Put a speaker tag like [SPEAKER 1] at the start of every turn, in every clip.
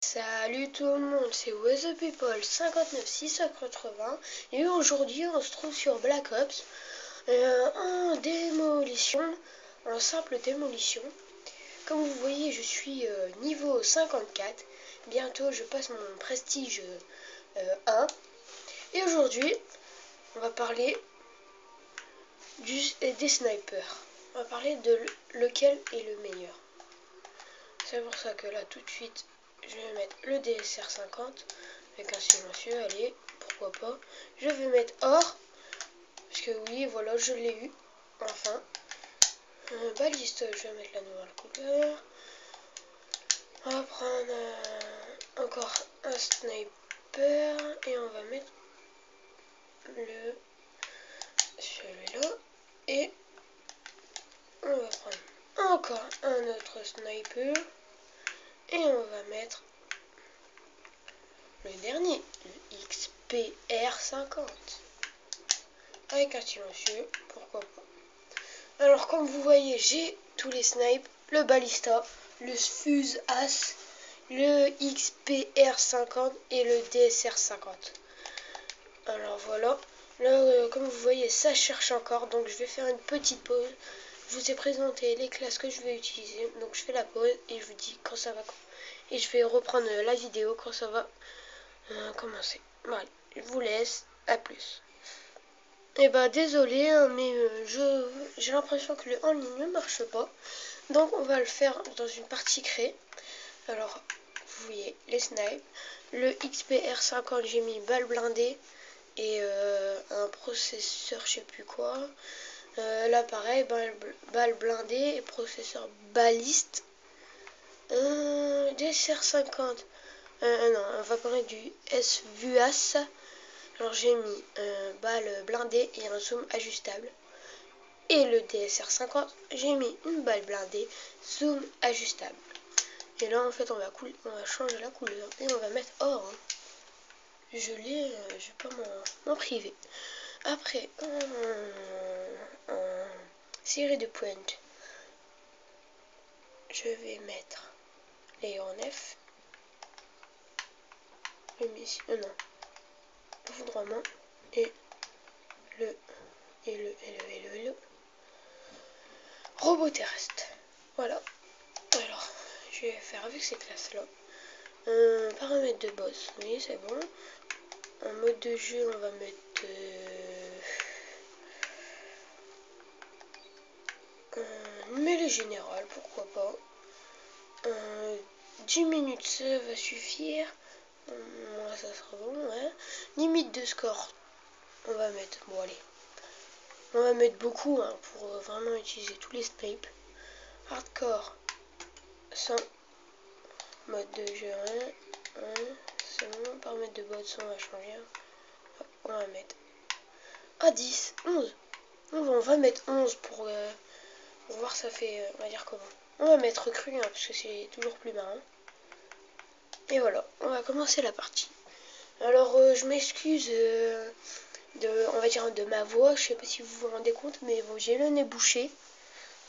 [SPEAKER 1] Salut tout le monde, c'est What's Up People 59680 et aujourd'hui on se trouve sur Black Ops en démolition, en simple démolition. Comme vous voyez, je suis niveau 54, bientôt je passe mon prestige 1 et aujourd'hui on va parler des snipers. On va parler de lequel est le meilleur. C'est pour ça que là tout de suite je vais mettre le DSR 50 avec un silencieux, allez, pourquoi pas. Je vais mettre or, parce que oui, voilà, je l'ai eu, enfin. Baliste, je vais mettre la nouvelle couleur. On va prendre encore un sniper, et on va mettre celui-là. Et on va prendre encore un autre sniper, et on va mettre le dernier, le XPR 50. Avec un silencieux, pourquoi pas. Alors comme vous voyez, j'ai tous les snipes, le balista, le fuse as, le XPR 50 et le DSR 50. Alors voilà, là comme vous voyez ça cherche encore, donc je vais faire une petite pause. Je vous ai présenté les classes que je vais utiliser, donc je fais la pause et je vous dis quand ça va. Et je vais reprendre la vidéo quand ça va commencer. Voilà, je vous laisse, à plus. Et bah désolé, mais j'ai l'impression que le en ligne ne marche pas. Donc on va le faire dans une partie créée. Alors, vous voyez les snipes. Le XPR 50, j'ai mis balle blindée et un processeur je sais plus quoi. Là pareil, balle blindée et processeur baliste. DSR 50. Non, on va parler du SVUAS. Alors j'ai mis balle blindée et un zoom ajustable. Et le DSR 50, j'ai mis une balle blindée, zoom ajustable. Et là en fait on va changer la couleur et on va mettre or. Je l'ai, je vais pas m'en priver. Après en série de points, je vais mettre les en F. Non. Foudroiement et le robot terrestre. Voilà. Alors, je vais faire avec ces classes-là. Paramètres de boss, oui, c'est bon. En mode de jeu, on va mettre mêlée générale, pourquoi pas. 10 minutes, ça va suffire. Ça sera bon, ouais. Limite de score, on va mettre, bon allez, on va mettre beaucoup hein, pour vraiment utiliser tous les snipes. Hardcore 100, mode de jeu 1, c'est bon. Paramètres de bots, on va changer. Hop, on va mettre 10, 11. On va mettre 11 pour voir ça fait, on va dire comment. On va mettre cru hein, parce que c'est toujours plus marrant. Et voilà, on va commencer la partie. Alors je m'excuse on va dire de ma voix, je sais pas si vous vous rendez compte, mais bon, j'ai le nez bouché.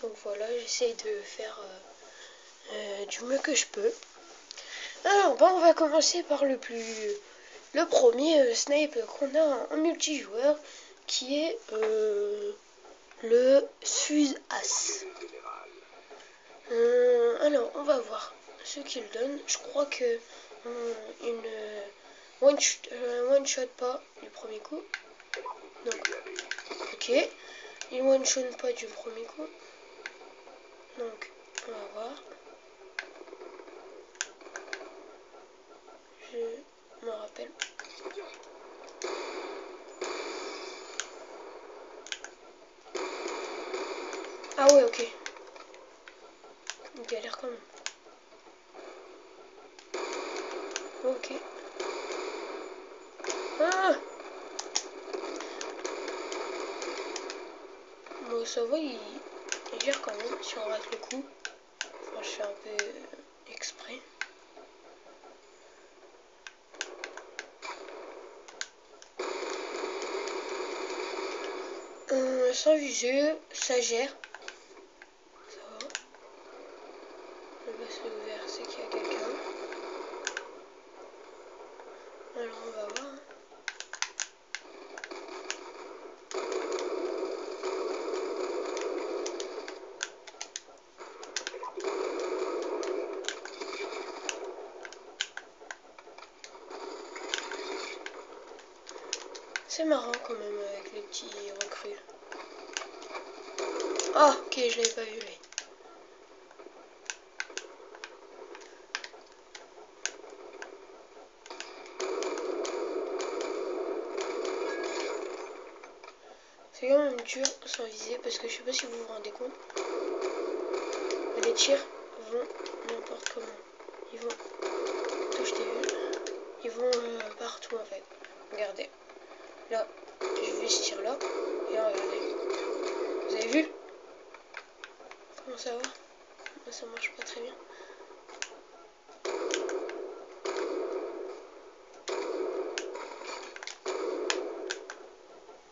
[SPEAKER 1] Donc voilà, j'essaye de faire du mieux que je peux. Alors on va commencer par le premier snipe qu'on a en multijoueur, qui est le Fuse As. Alors on va voir ce qu'il donne. Je crois que une one shot pas du premier coup. Donc ok, il one shot pas du premier coup. Donc on va voir. Je me rappelle. Ah ouais, ok. Il galère quand même. Ok. Ah! Bon, ça va, il gère quand même si on rate le coup. Enfin, je fais un peu exprès. Sans visu, ça gère. Ça va. Le bas c'est ouvert, c'est qu'il y a quelqu'un. Alors on va voir. C'est marrant quand même avec les petits recrues. Ah, ok, je l'avais pas vu lui. C'est quand même dur sans viser parce que je sais pas si vous vous rendez compte. Les tirs vont n'importe comment. Ils vont. Toi, je t'ai vu. Ils vont partout en fait. Regardez. Là, j'ai vu ce tir là. Et là, regardez. Vous avez vu? Comment ça va? Moi, ça marche pas très bien.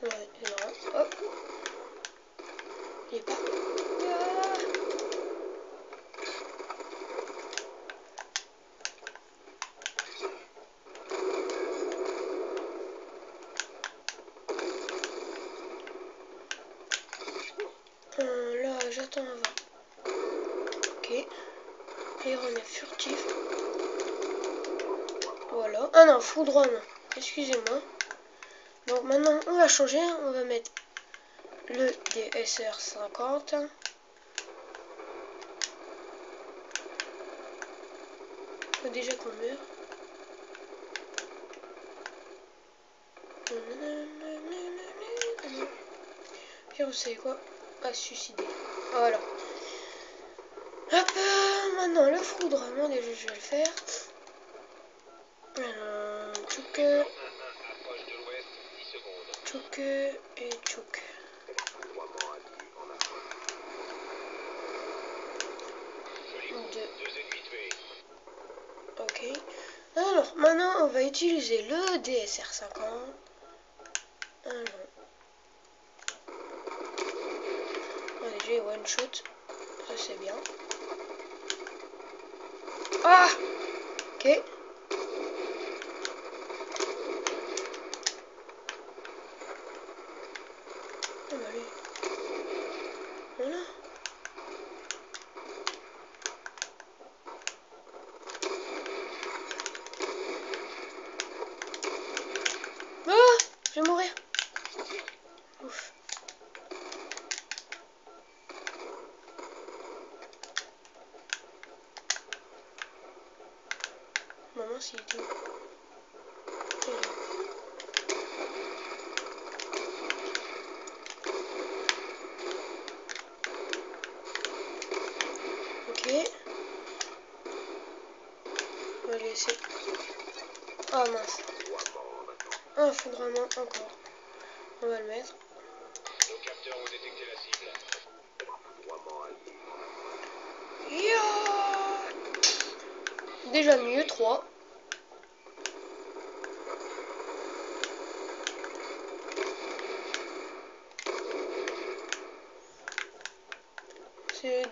[SPEAKER 1] Ouais, c'est marrant. Hop. Il est pas. Ah. Là, j'attends un vent. Ok. Aéronef furtif. Voilà. Ah non, foudroiement. Excusez-moi. Donc maintenant, on va changer. On va mettre le DSR 50. Faut déjà qu'on meurt. Puis vous savez quoi? À se suicider. Voilà. Hop, maintenant le foudroiement, déjà je vais le faire. Alors, tchouk, tchouk et tchouk. Ok. Alors, maintenant on va utiliser le DSR 50. Alors. Oh, déjà one shot. Ça c'est bien. Ah! Ok. Oh bah lui. Voilà. Ah! Je vais mourir. Ouf. Maman, s'il est tout. Ok. On va laisser. Ah mince. Un foudroiement encore. On va le mettre.
[SPEAKER 2] Nos capteurs ont détecté la cible.
[SPEAKER 1] Déjà mieux, 3.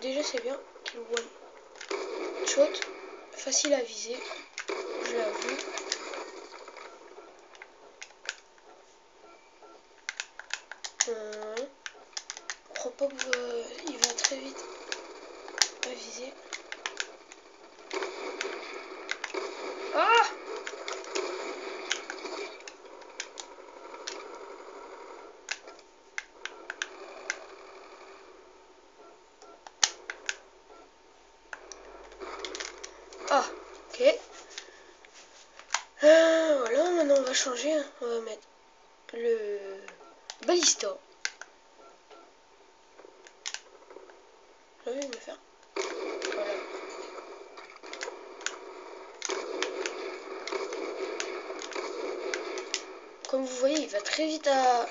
[SPEAKER 1] Déjà c'est bien qu'il one shot. Facile à viser. Je l'avoue. Propos, il va très vite à viser. Ah! Ah, ok. Voilà, maintenant on va changer. On va mettre le balista. J'ai envie de me faire. Voilà. Comme vous voyez, il va très vite à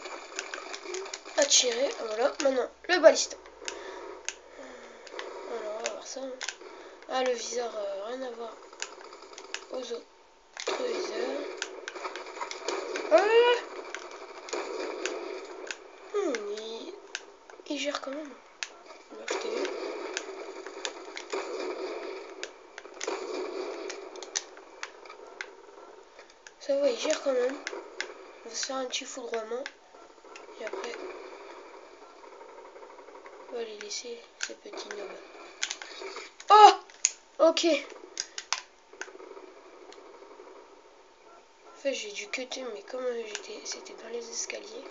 [SPEAKER 1] tirer. Voilà, maintenant le balista. Alors on va voir ça. Ah, le viseur, rien à voir aux autres viseurs. Ah! Il gère quand même. Là, je t'ai vu. Ça va, il gère quand même. On va se faire un petit foudroiement. Et après, on va les laisser, ces petits nobs. Oh! Ok. En fait, j'ai dû cutter, mais comme c'était dans les escaliers,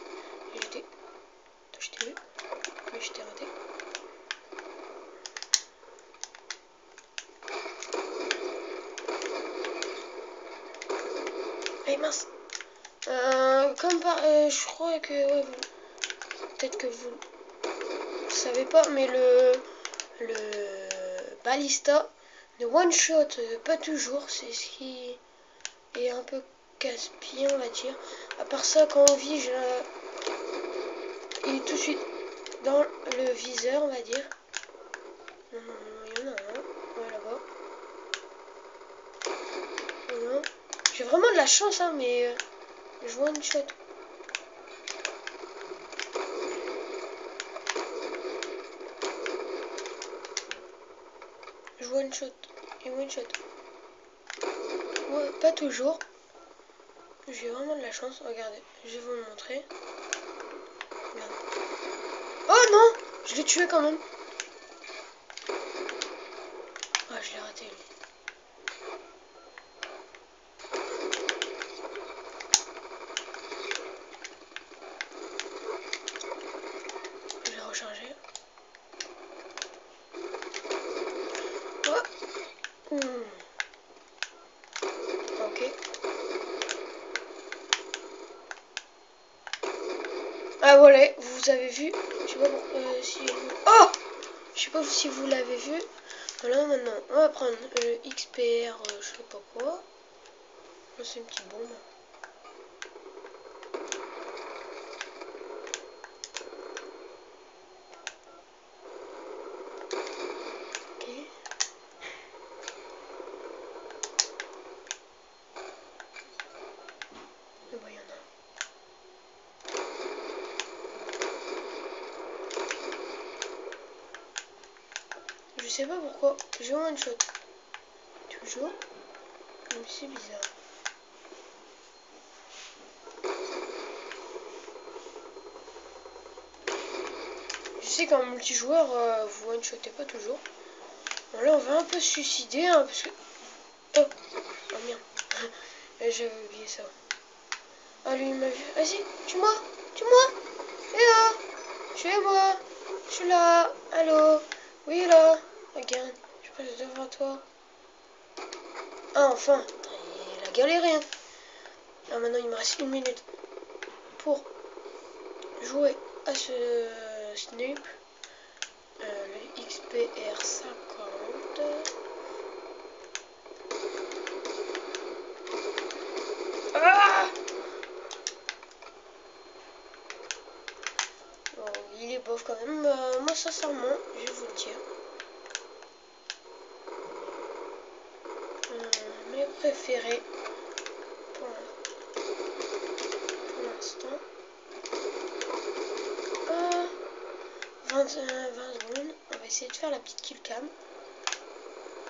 [SPEAKER 1] j'étais... Je t'ai vu, mais je t'ai raté. Eh mince. Je crois que... Ouais, peut-être que vous savez pas, mais le balista ne one-shot pas toujours. C'est ce qui est un peu casse-pied, on va dire. À part ça, quand on vise, il est tout de suite dans le viseur, on va dire. Non, non, non, il y en a un. Ouais, là-bas. Voilà. J'ai vraiment de la chance, hein, mais je one-shot. Je one-shot et one-shot. Ouais, pas toujours. J'ai vraiment de la chance. Regardez, je vais vous le montrer. Regarde. Oh non! Je l'ai tué quand même. Ah, je l'ai raté lui. Je vais recharger. Oh. Ok. Ah voilà, vous avez vu. Je sais pas si vous... Oh! Je sais pas si vous l'avez vu. Voilà, maintenant, on va prendre le XPR, je sais pas quoi. C'est une petite bombe. Ok. Et bah, il y en a. Je sais pas pourquoi. J'ai one shot. Toujours. Mais c'est bizarre. Je sais qu'en multijoueur, vous one-shotez pas toujours. Bon, là, on va un peu se suicider, hein, parce que... Oh, oh merde. J'avais oublié ça. Ah, lui, il m'a vu. Vas-y, tue-moi. Tue-moi. Eh là. Tuez-moi. Je suis là. Allô. Oui, là. Regarde. Je passe devant toi. Ah, enfin. Il a galéré. Hein. Ah, maintenant, il me reste 1 minute pour jouer à ce Snape. Le XPR 50. Ah! Bon, il est bof quand même. Moi, sincèrement, je vais vous le dire. Mes préférés pour l'instant. 20 secondes. On va essayer de faire la petite kill cam.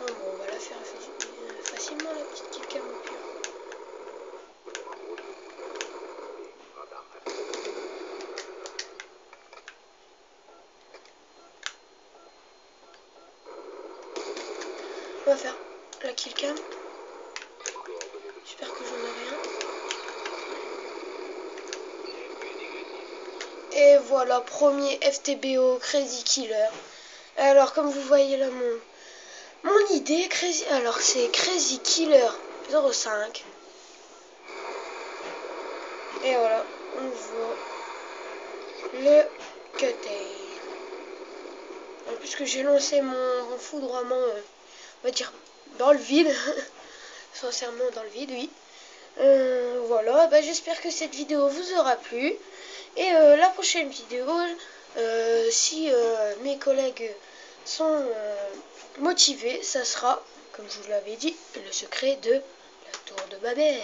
[SPEAKER 1] Oh, bon, on va la faire facilement, la petite kill cam au pire. On va faire la kill cam. J'espère que j'en ai rien. Et voilà, premier FTBO Crazy Killer. Alors, comme vous voyez là, mon idée, alors c'est Crazy Killer 05. Et voilà, on voit le cutter. Puisque j'ai lancé mon foudroiement, on va dire, dans le vide. Sincèrement, dans le vide, oui. Voilà, bah, j'espère que cette vidéo vous aura plu. Et la prochaine vidéo, si mes collègues sont motivés, ça sera, comme je vous l'avais dit, le secret de la tour de Babel.